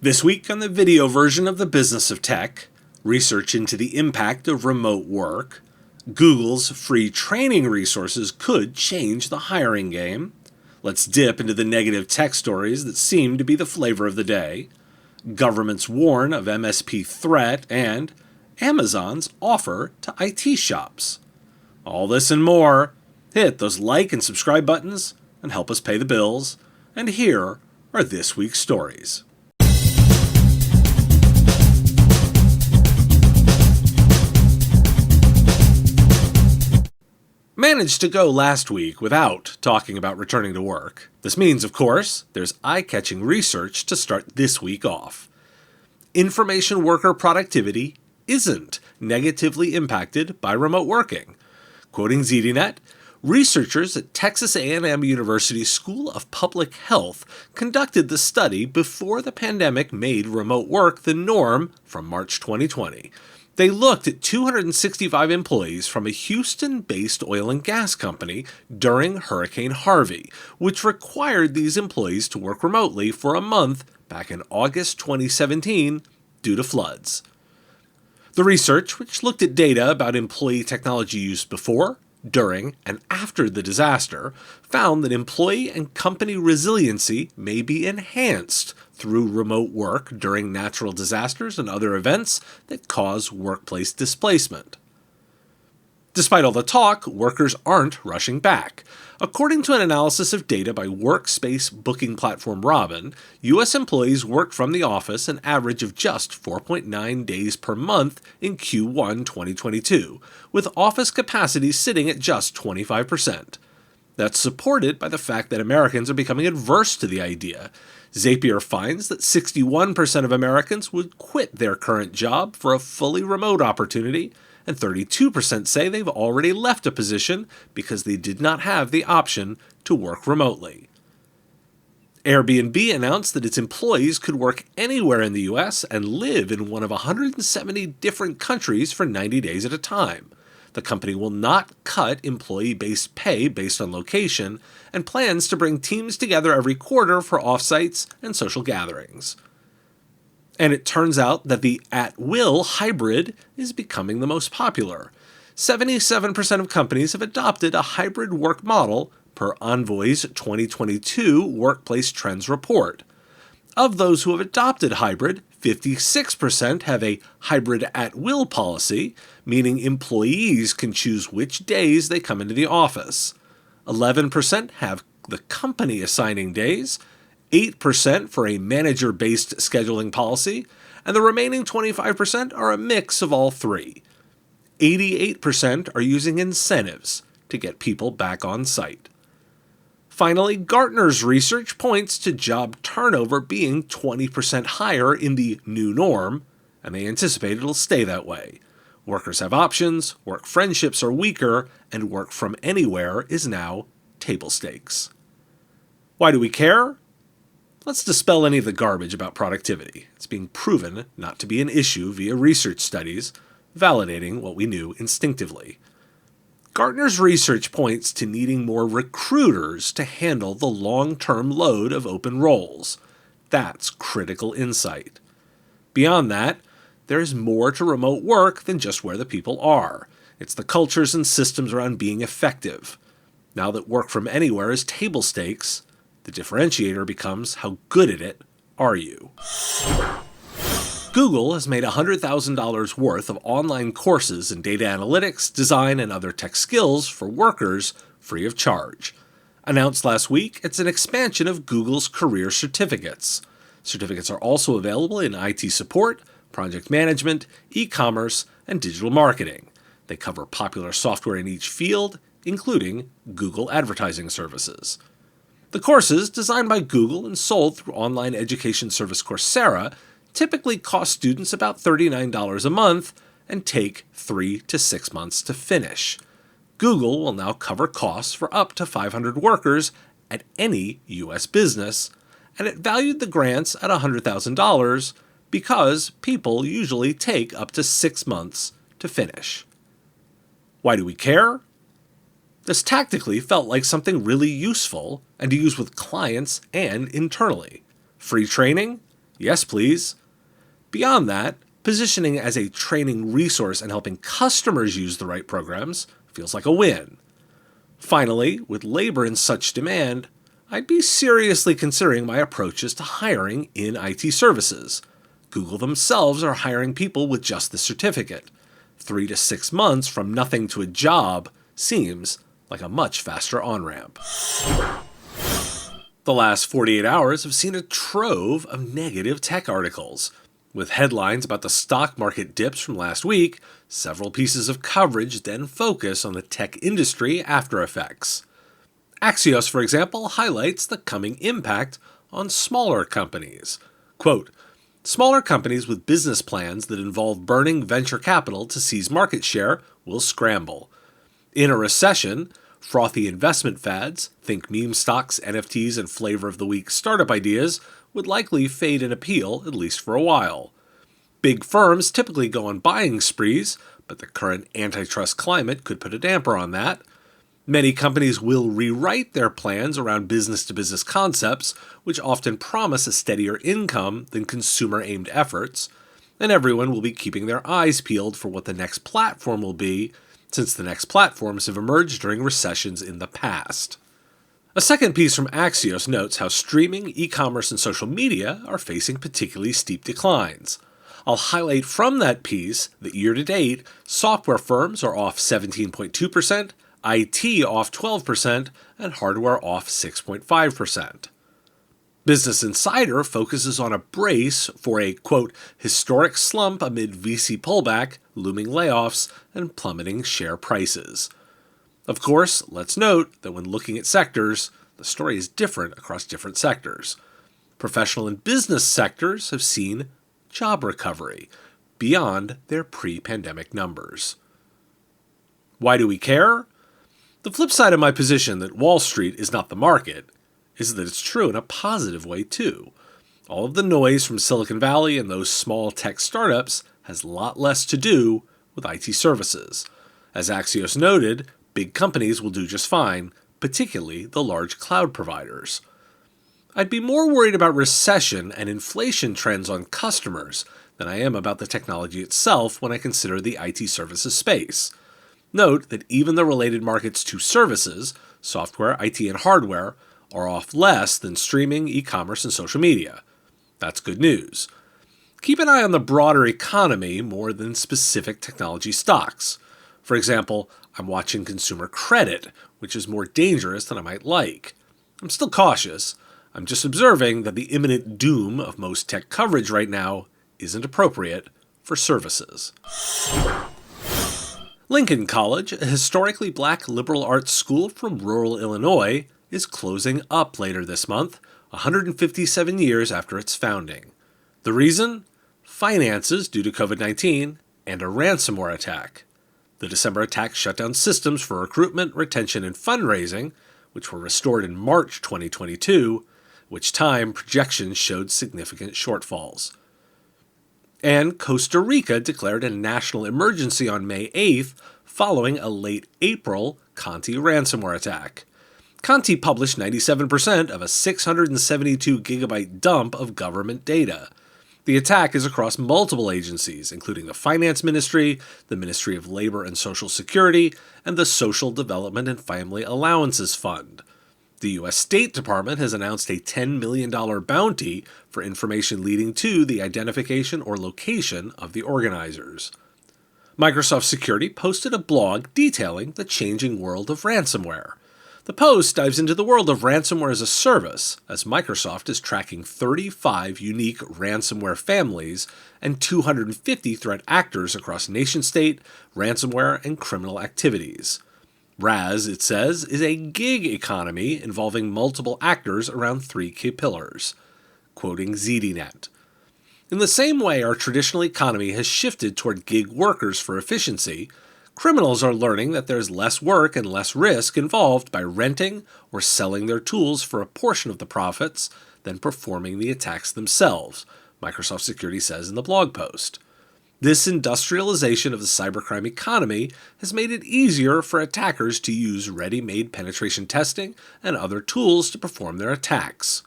This week on the video version of The Business of Tech, research into the impact of remote work, Google's free training resources could change the hiring game. Let's dip into the negative tech stories that seem to be the flavor of the day. Governments warn of MSP threat, and Amazon's offer to IT shops. All this and more. Hit those like and subscribe buttons and help us pay the bills. And here are this week's stories. Managed to go last week without talking about returning to work. This means, of course, there's eye-catching research to start this week off. Information worker productivity isn't negatively impacted by remote working. Quoting ZDNet, researchers at Texas A&M University School of Public Health conducted the study before the pandemic made remote work the norm from March 2020. They looked at 265 employees from a Houston-based oil and gas company during Hurricane Harvey, which required these employees to work remotely for a month back in August 2017 due to floods. The research, which looked at data about employee technology use before, during, and after the disaster, found that employee and company resiliency may be enhanced through remote work during natural disasters and other events that cause workplace displacement. Despite all the talk, workers aren't rushing back. According to an analysis of data by workspace booking platform Robin, U.S. employees worked from the office an average of just 4.9 days per month in Q1 2022, with office capacity sitting at just 25%. That's supported by the fact that Americans are becoming adverse to the idea. Zapier finds that 61% of Americans would quit their current job for a fully remote opportunity, and 32% say they've already left a position because they did not have the option to work remotely. Airbnb announced that its employees could work anywhere in the U.S. and live in one of 170 different countries for 90 days at a time. The company will not cut employee-based pay based on location and plans to bring teams together every quarter for offsites and social gatherings. And it turns out that the at-will hybrid is becoming the most popular. 77% of companies have adopted a hybrid work model per Envoy's 2022 Workplace Trends Report. Of those who have adopted hybrid, 56% have a hybrid at-will policy, meaning employees can choose which days they come into the office. 11% have the company assigning days, 8% for a manager-based scheduling policy, and the remaining 25% are a mix of all three. 88% are using incentives to get people back on site. Finally, Gartner's research points to job turnover being 20% higher in the new norm, and they anticipate it'll stay that way. Workers have options, work friendships are weaker, and work from anywhere is now table stakes. Why do we care? Let's dispel any of the garbage about productivity. It's being proven not to be an issue via research studies, validating what we knew instinctively. Gartner's research points to needing more recruiters to handle the long-term load of open roles. That's critical insight. Beyond that, there's more to remote work than just where the people are. It's the cultures and systems around being effective. Now that work from anywhere is table stakes, the differentiator becomes how good at it are you. Google has made $100,000 worth of online courses in data analytics, design, and other tech skills for workers free of charge. Announced last week, it's an expansion of Google's career certificates. Certificates are also available in IT support, project management, e-commerce, and digital marketing. They cover popular software in each field, including Google advertising services. The courses, designed by Google and sold through online education service Coursera, typically cost students about $39 a month and take 3 to 6 months to finish. Google will now cover costs for up to 500 workers at any U.S. business, and it valued the grants at $100,000 because people usually take up to 6 months to finish. Why do we care? This tactically felt like something really useful and to use with clients and internally. Free training, Yes, please. Beyond that, positioning as a training resource and helping customers use the right programs feels like a win. Finally, with labor in such demand, I'd be seriously considering my approaches to hiring in IT services. Google themselves are hiring people with just the certificate. 3 to 6 months from nothing to a job seems like a much faster on-ramp. The last 48 hours have seen a trove of negative tech articles. With headlines about the stock market dips from last week, several pieces of coverage then focus on the tech industry after effects. Axios, for example, highlights the coming impact on smaller companies. Quote, smaller companies with business plans that involve burning venture capital to seize market share will scramble. In a recession, frothy investment fads, think meme stocks, NFTs, and flavor of the week startup ideas, would likely fade in appeal, at least for a while. Big firms typically go on buying sprees, but the current antitrust climate could put a damper on that. Many companies will rewrite their plans around business-to-business concepts, which often promise a steadier income than consumer-aimed efforts, and everyone will be keeping their eyes peeled for what the next platform will be, since the next platforms have emerged during recessions in the past. A second piece from Axios notes how streaming, e-commerce, and social media are facing particularly steep declines. I'll highlight from that piece that year-to-date, software firms are off 17.2%, IT off 12%, and hardware off 6.5%. Business Insider focuses on a brace for a, quote, historic slump amid VC pullback, looming layoffs, and plummeting share prices. Of course, let's note that when looking at sectors, the story is different across different sectors. Professional and business sectors have seen job recovery beyond their pre-pandemic numbers. Why do we care? The flip side of my position that Wall Street is not the market is that it's true in a positive way too. All of the noise from Silicon Valley and those small tech startups has a lot less to do with IT services. As Axios noted, big companies will do just fine, particularly the large cloud providers. I'd be more worried about recession and inflation trends on customers than I am about the technology itself when I consider the IT services space. Note that even the related markets to services, software, IT, and hardware, are off less than streaming, e-commerce, and social media. That's good news. Keep an eye on the broader economy more than specific technology stocks. For example, I'm watching consumer credit, which is more dangerous than I might like. I'm still cautious. I'm just observing that the imminent doom of most tech coverage right now isn't appropriate for services. Lincoln College, a historically black liberal arts school from rural Illinois, is closing up later this month, 157 years after its founding. The reason? Finances due to COVID-19 and a ransomware attack. The December attack shut down systems for recruitment, retention, and fundraising, which were restored in March 2022, which time projections showed significant shortfalls. And Costa Rica declared a national emergency on May 8th following a late April Conti ransomware attack. Conti published 97% of a 672 gigabyte dump of government data. The attack is across multiple agencies, including the Finance Ministry, the Ministry of Labor and Social Security, and the Social Development and Family Allowances Fund. The U.S. State Department has announced a $10 million bounty for information leading to the identification or location of the organizers. Microsoft Security posted a blog detailing the changing world of ransomware. The post dives into the world of ransomware as a service, as Microsoft is tracking 35 unique ransomware families and 250 threat actors across nation-state, ransomware, and criminal activities. RAS, it says, is a gig economy involving multiple actors around 3 key pillars. Quoting ZDNet. In the same way our traditional economy has shifted toward gig workers for efficiency, criminals are learning that there's less work and less risk involved by renting or selling their tools for a portion of the profits than performing the attacks themselves, Microsoft Security says in the blog post. This industrialization of the cybercrime economy has made it easier for attackers to use ready-made penetration testing and other tools to perform their attacks.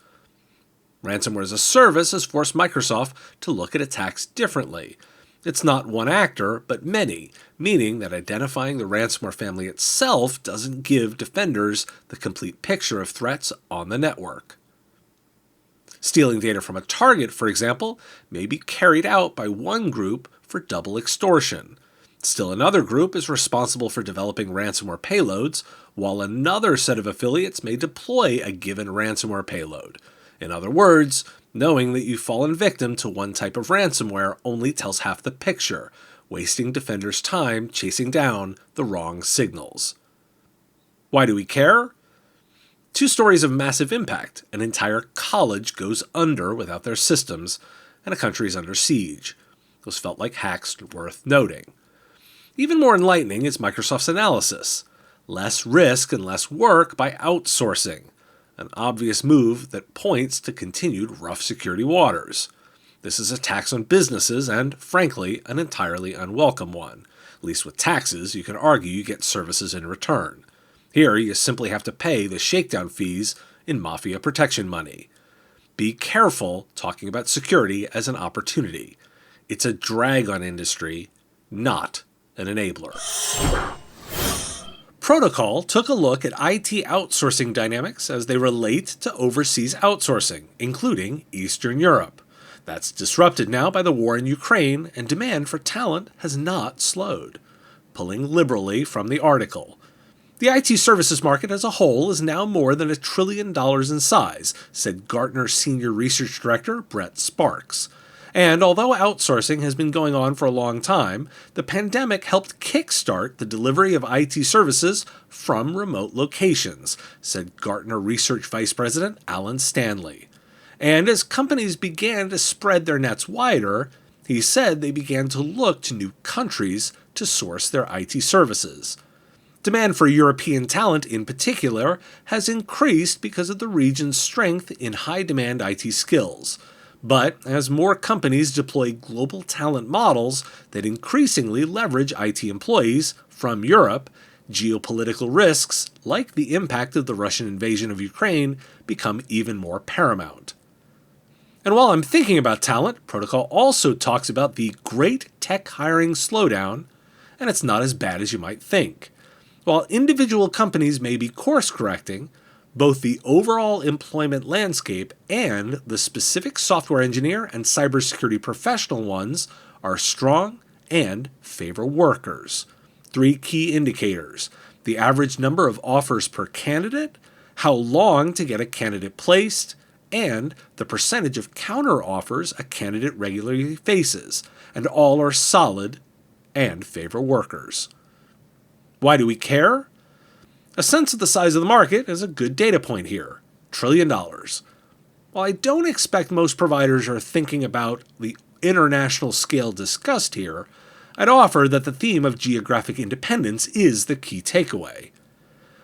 Ransomware as a service has forced Microsoft to look at attacks differently. It's not one actor, but many, meaning that identifying the ransomware family itself doesn't give defenders the complete picture of threats on the network. Stealing data from a target, for example, may be carried out by one group for double extortion. Still another group is responsible for developing ransomware payloads, while another set of affiliates may deploy a given ransomware payload. In other words, knowing that you've fallen victim to one type of ransomware only tells half the picture, wasting defenders' time chasing down the wrong signals. Why do we care? 2 stories of massive impact. An entire college goes under without their systems, and a country is under siege. Those felt like hacks worth noting. Even more enlightening is Microsoft's analysis. Less risk and less work by outsourcing. An obvious move that points to continued rough security waters. This is a tax on businesses and, frankly, an entirely unwelcome one. At least with taxes, you can argue you get services in return. Here, you simply have to pay the shakedown fees in mafia protection money. Be careful talking about security as an opportunity. It's a drag on industry, not an enabler. Protocol took a look at IT outsourcing dynamics as they relate to overseas outsourcing, including Eastern Europe. That's disrupted now by the war in Ukraine, and demand for talent has not slowed. Pulling liberally from the article. The IT services market as a whole is now more than $1 trillion in size, said Gartner Senior Research Director Brett Sparks. And although outsourcing has been going on for a long time, the pandemic helped kickstart the delivery of IT services from remote locations, said Gartner Research Vice President Alan Stanley. And as companies began to spread their nets wider, he said they began to look to new countries to source their IT services. Demand for European talent in particular has increased because of the region's strength in high-demand IT skills. But as more companies deploy global talent models that increasingly leverage IT employees from Europe, geopolitical risks, like the impact of the Russian invasion of Ukraine, become even more paramount. And while I'm thinking about talent, Protocol also talks about the great tech hiring slowdown, and it's not as bad as you might think. While individual companies may be course-correcting, both the overall employment landscape and the specific software engineer and cybersecurity professional ones are strong and favor workers. 3 key indicators: the average number of offers per candidate, how long to get a candidate placed, and the percentage of counter offers a candidate regularly faces, and all are solid and favor workers. Why do we care? A sense of the size of the market is a good data point here. $1 trillion. While I don't expect most providers are thinking about the international scale discussed here, I'd offer that the theme of geographic independence is the key takeaway.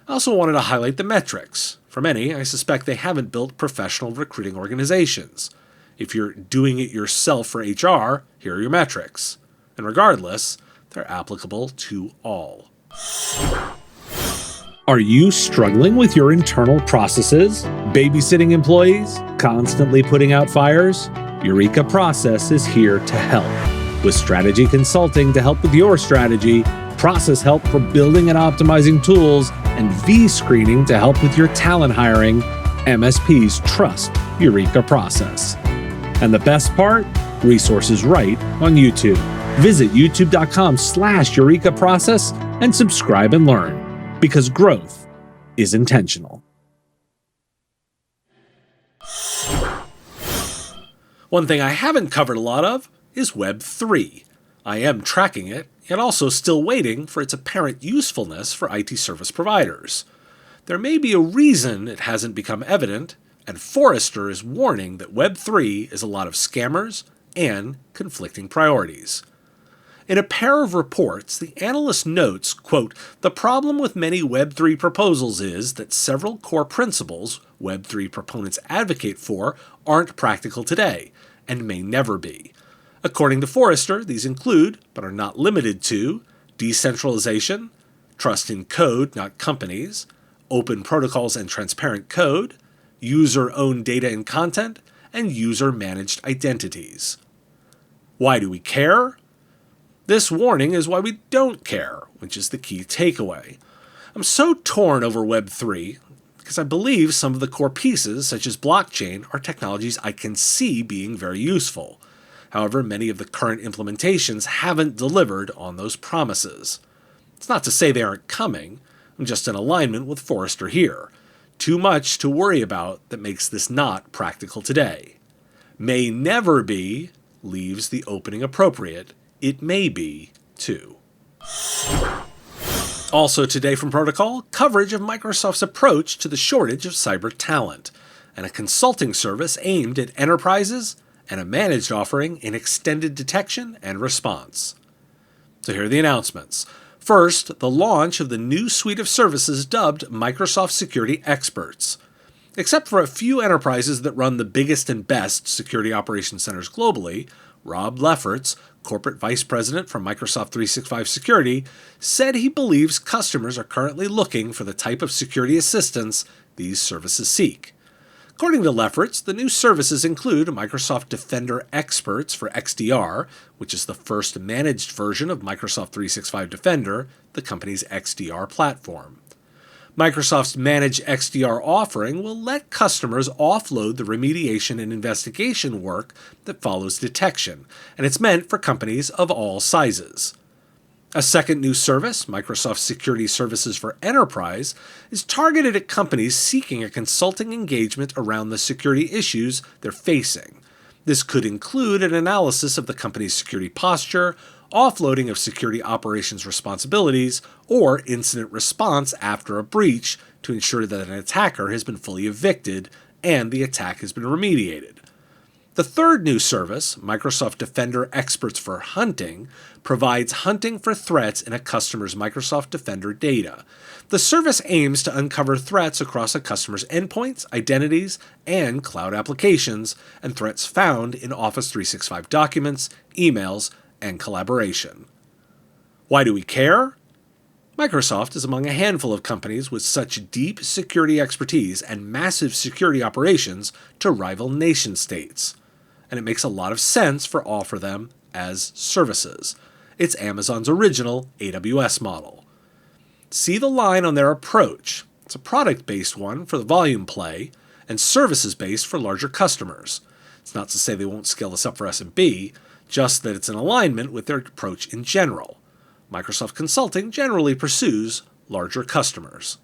I also wanted to highlight the metrics. For many, I suspect they haven't built professional recruiting organizations. If you're doing it yourself for HR, here are your metrics. And regardless, they're applicable to all. Are you struggling with your internal processes? Babysitting employees? Constantly putting out fires? Eureka Process is here to help. With strategy consulting to help with your strategy, process help for building and optimizing tools, and V-screening to help with your talent hiring, MSPs trust Eureka Process. And the best part? Resources right on YouTube. Visit youtube.com/Eureka Process and subscribe and learn. Because growth is intentional. One thing I haven't covered a lot of is Web 3. I am tracking it, yet also still waiting for its apparent usefulness for IT service providers. There may be a reason it hasn't become evident, and Forrester is warning that Web 3 is a lot of scammers and conflicting priorities. In a pair of reports, the analyst notes, quote, "The problem with many Web3 proposals is that several core principles Web3 proponents advocate for aren't practical today, and may never be. According to Forrester, these include, but are not limited to, decentralization, trust in code, not companies, open protocols and transparent code, user-owned data and content, and user-managed identities. Why do we care? This warning is why we don't care, which is the key takeaway. I'm so torn over Web3 because I believe some of the core pieces, such as blockchain, are technologies I can see being very useful. However, many of the current implementations haven't delivered on those promises. It's not to say they aren't coming. I'm just in alignment with Forrester here. Too much to worry about that makes this not practical today. May never be leaves the opening appropriate. It may be, too. Also today from Protocol, coverage of Microsoft's approach to the shortage of cyber talent, and a consulting service aimed at enterprises, and a managed offering in extended detection and response. So here are the announcements. First, the launch of the new suite of services dubbed Microsoft Security Experts. Except for a few enterprises that run the biggest and best security operations centers globally, Rob Lefferts, Corporate Vice President for Microsoft 365 Security, said he believes customers are currently looking for the type of security assistance these services seek. According to Lefferts, the new services include Microsoft Defender Experts for XDR, which is the first managed version of Microsoft 365 Defender, the company's XDR platform. Microsoft's Managed XDR offering will let customers offload the remediation and investigation work that follows detection, and it's meant for companies of all sizes. A second new service, Microsoft Security Services for Enterprise, is targeted at companies seeking a consulting engagement around the security issues they're facing. This could include an analysis of the company's security posture, offloading of security operations responsibilities, or incident response after a breach to ensure that an attacker has been fully evicted and the attack has been remediated. The third new service, Microsoft Defender Experts for Hunting, provides hunting for threats in a customer's Microsoft Defender data. The service aims to uncover threats across a customer's endpoints, identities, and cloud applications, and threats found in Office 365 documents, emails, and collaboration. Why do we care? Microsoft is among a handful of companies with such deep security expertise and massive security operations to rival nation-states. And it makes a lot of sense for offer them as services. It's Amazon's original AWS model. See the line on their approach. It's a product-based one for the volume play, and services-based for larger customers. It's not to say they won't scale this up for SMB, just that it's in alignment with their approach in general. Microsoft Consulting generally pursues larger customers.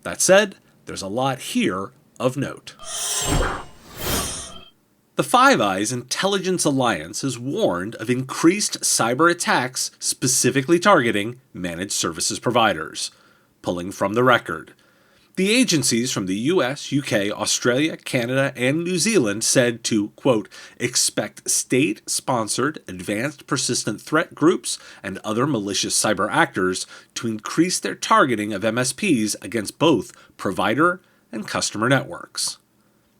That said, there's a lot here of note. The Five Eyes Intelligence Alliance has warned of increased cyber attacks specifically targeting managed services providers. Pulling from the record. The agencies from the US, UK, Australia, Canada, and New Zealand said to, quote, expect state-sponsored advanced persistent threat groups and other malicious cyber actors to increase their targeting of MSPs against both provider and customer networks.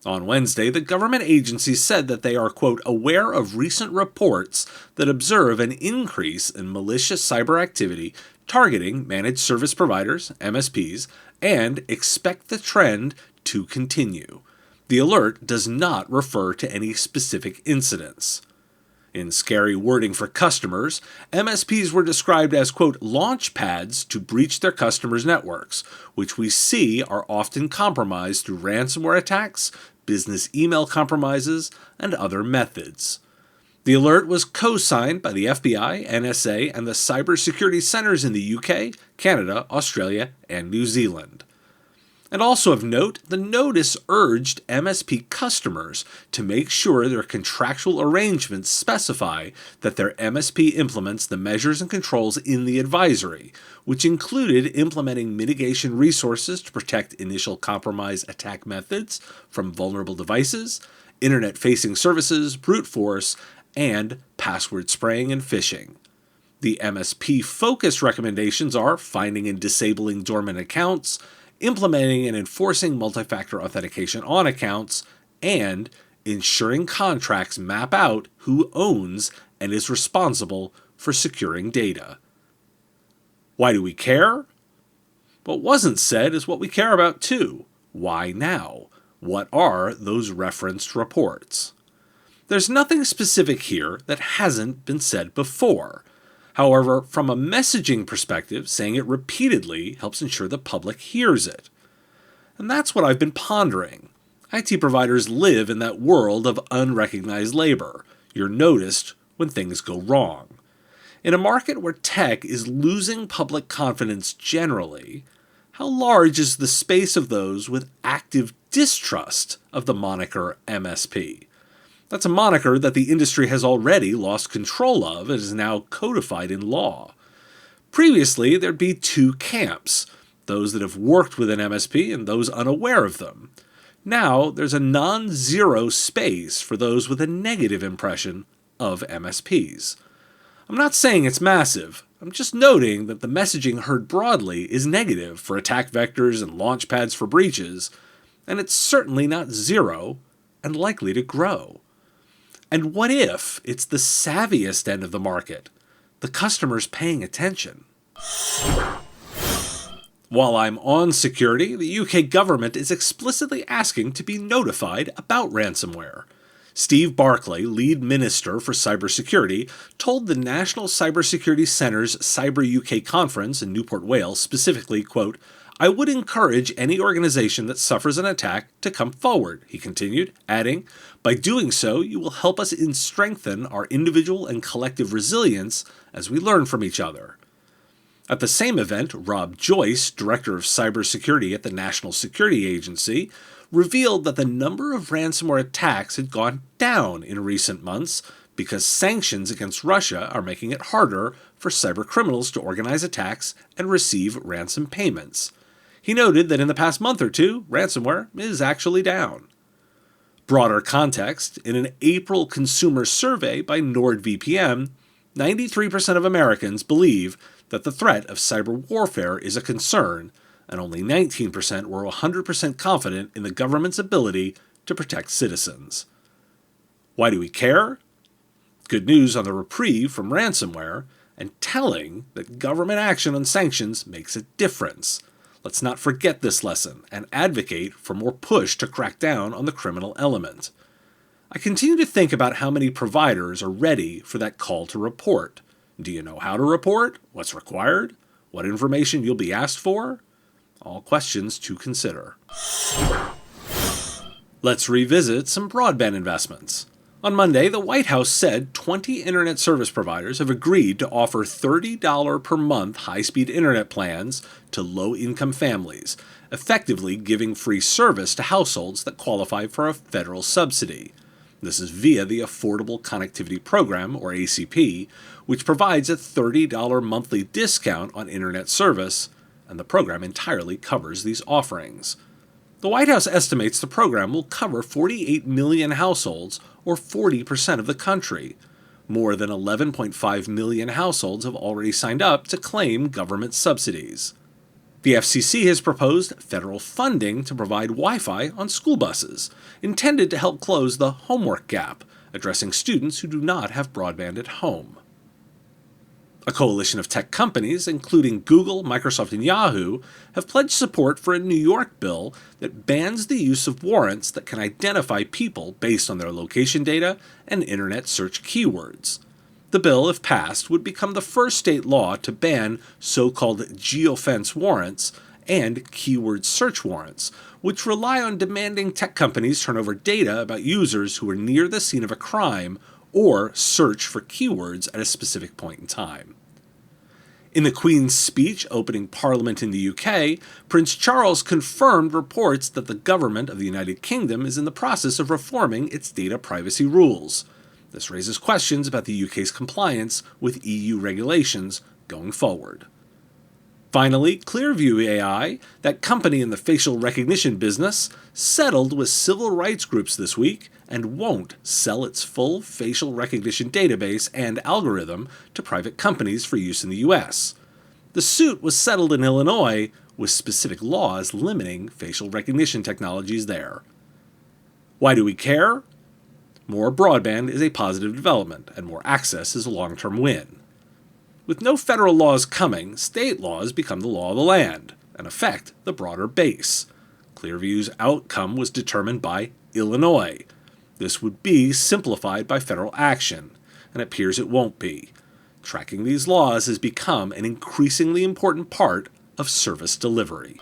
On Wednesday, the government agencies said that they are, quote, aware of recent reports that observe an increase in malicious cyber activity targeting managed service providers, MSPs, and expect the trend to continue. The alert does not refer to any specific incidents. In scary wording for customers, MSPs were described as, quote, launch pads to breach their customers' networks, which we see are often compromised through ransomware attacks, business email compromises, and other methods. The alert was co-signed by the FBI, NSA, and the cybersecurity centers in the UK, Canada, Australia, and New Zealand. And also of note, the notice urged MSP customers to make sure their contractual arrangements specify that their MSP implements the measures and controls in the advisory, which included implementing mitigation resources to protect initial compromise attack methods from vulnerable devices, internet-facing services, brute force, and password spraying and phishing. The MSP focus recommendations are finding and disabling dormant accounts, implementing and enforcing multi-factor authentication on accounts, and ensuring contracts map out who owns and is responsible for securing data. Why do we care? What wasn't said is what we care about too. Why now? What are those referenced reports? There's nothing specific here that hasn't been said before. However, from a messaging perspective, saying it repeatedly helps ensure the public hears it. And that's what I've been pondering. IT providers live in that world of unrecognized labor. You're noticed when things go wrong. In a market where tech is losing public confidence generally, how large is the space of those with active distrust of the moniker MSP? That's a moniker that the industry has already lost control of and is now codified in law. Previously, there'd be two camps, those that have worked with an MSP and those unaware of them. Now, there's a non-zero space for those with a negative impression of MSPs. I'm not saying it's massive. I'm just noting that the messaging heard broadly is negative for attack vectors and launch pads for breaches, and it's certainly not zero and likely to grow. And what if it's the savviest end of the market, the customers paying attention? While I'm on security, the UK government is explicitly asking to be notified about ransomware. Steve Barclay, lead minister for cybersecurity, told the National Cybersecurity Centre's Cyber UK conference in Newport, Wales, specifically, quote, "I would encourage any organization that suffers an attack to come forward," he continued, adding, "By doing so, you will help us strengthen our individual and collective resilience as we learn from each other." At the same event, Rob Joyce, director of cybersecurity at the National Security Agency, revealed that the number of ransomware attacks had gone down in recent months because sanctions against Russia are making it harder for cybercriminals to organize attacks and receive ransom payments. He noted that in the past month or two, ransomware is actually down. Broader context, in an April consumer survey by NordVPN, 93% of Americans believe that the threat of cyber warfare is a concern, and only 19% were 100% confident in the government's ability to protect citizens. Why do we care? Good news on the reprieve from ransomware, and telling that government action on sanctions makes a difference. Let's not forget this lesson and advocate for more push to crack down on the criminal element. I continue to think about how many providers are ready for that call to report. Do you know how to report? What's required? What information you'll be asked for? All questions to consider. Let's revisit some broadband investments. On Monday, the White House said 20 internet service providers have agreed to offer $30 per month high-speed internet plans to low-income families, effectively giving free service to households that qualify for a federal subsidy. This is via the Affordable Connectivity Program, or ACP, which provides a $30 monthly discount on internet service, and the program entirely covers these offerings. The White House estimates the program will cover 48 million households, or 40% of the country. More than 11.5 million households have already signed up to claim government subsidies. The FCC has proposed federal funding to provide Wi-Fi on school buses, intended to help close the homework gap, addressing students who do not have broadband at home. A coalition of tech companies, including Google, Microsoft, and Yahoo, have pledged support for a New York bill that bans the use of warrants that can identify people based on their location data and internet search keywords. The bill, if passed, would become the first state law to ban so-called geofence warrants and keyword search warrants, which rely on demanding tech companies turn over data about users who are near the scene of a crime or search for keywords at a specific point in time. In the Queen's speech opening Parliament in the UK, Prince Charles confirmed reports that the government of the United Kingdom is in the process of reforming its data privacy rules. This raises questions about the UK's compliance with EU regulations going forward. Finally, Clearview AI, that company in the facial recognition business, settled with civil rights groups this week and won't sell its full facial recognition database and algorithm to private companies for use in the US. The suit was settled in Illinois, with specific laws limiting facial recognition technologies there. Why do we care? More broadband is a positive development, and more access is a long-term win. With no federal laws coming, state laws become the law of the land and affect the broader base. Clearview's outcome was determined by Illinois. This would be simplified by federal action, and it appears it won't be. Tracking these laws has become an increasingly important part of service delivery.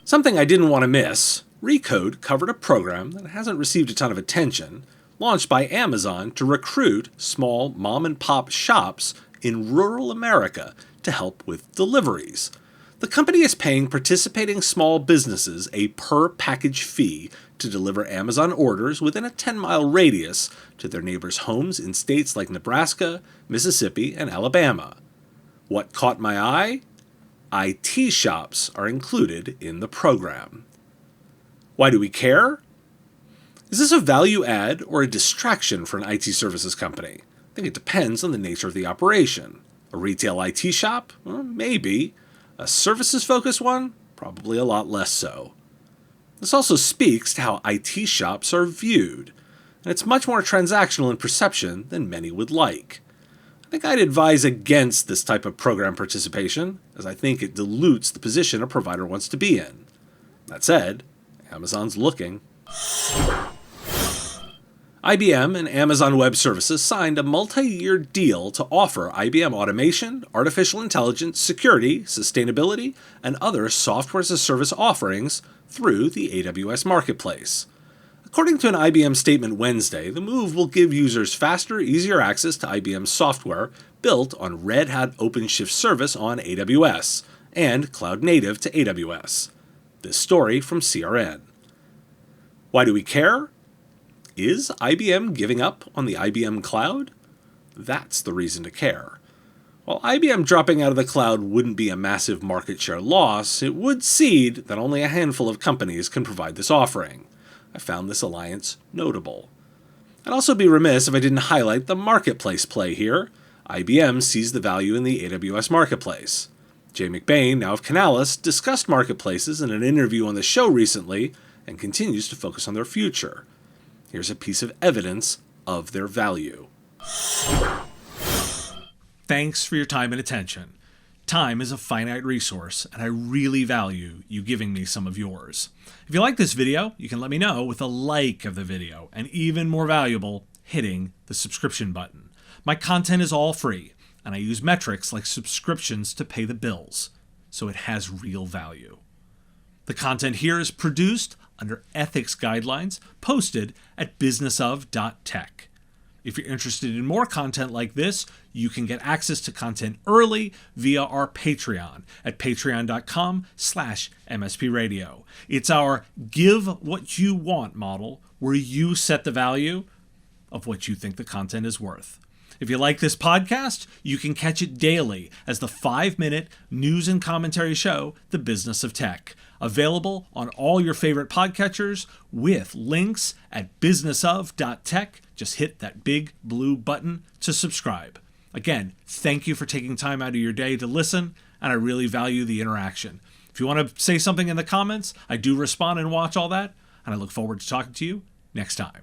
Something I didn't want to miss, Recode covered a program that hasn't received a ton of attention, launched by Amazon to recruit small mom-and-pop shops in rural America to help with deliveries. The company is paying participating small businesses a per-package fee to deliver Amazon orders within a 10-mile radius to their neighbors' homes in states like Nebraska, Mississippi, and Alabama. What caught my eye? IT shops are included in the program. Why do we care? Is this a value add or a distraction for an IT services company? I think it depends on the nature of the operation. A retail IT shop? Well, maybe. A services-focused one? Probably a lot less so. This also speaks to how IT shops are viewed, and it's much more transactional in perception than many would like. I think I'd advise against this type of program participation, as I think it dilutes the position a provider wants to be in. That said, Amazon's looking. IBM and Amazon Web Services signed a multi-year deal to offer IBM automation, artificial intelligence, security, sustainability, and other software-as-a-service offerings through the AWS Marketplace. According to an IBM statement Wednesday, the move will give users faster, easier access to IBM software built on Red Hat OpenShift service on AWS and cloud native to AWS. This story from CRN. Why do we care? Is IBM giving up on the IBM cloud? That's the reason to care. While IBM dropping out of the cloud wouldn't be a massive market share loss, it would seed that only a handful of companies can provide this offering. I found this alliance notable. I'd also be remiss if I didn't highlight the marketplace play here. IBM sees the value in the AWS Marketplace. Jay McBain, now of Canalys, discussed marketplaces in an interview on the show recently and continues to focus on their future. Here's a piece of evidence of their value. Thanks for your time and attention. Time is a finite resource, and I really value you giving me some of yours. If you like this video, you can let me know with a like of the video, and even more valuable, hitting the subscription button. My content is all free, and I use metrics like subscriptions to pay the bills, so it has real value. The content here is produced under ethics guidelines posted at businessof.tech. If you're interested in more content like this, you can get access to content early via our Patreon at patreon.com/MSPRadio. It's our give what you want model where you set the value of what you think the content is worth. If you like this podcast, you can catch it daily as the 5-minute news and commentary show, The Business of Tech, available on all your favorite podcatchers with links at businessof.tech. Just hit that big blue button to subscribe. Again, thank you for taking time out of your day to listen, and I really value the interaction. If you want to say something in the comments, I do respond and watch all that, and I look forward to talking to you next time.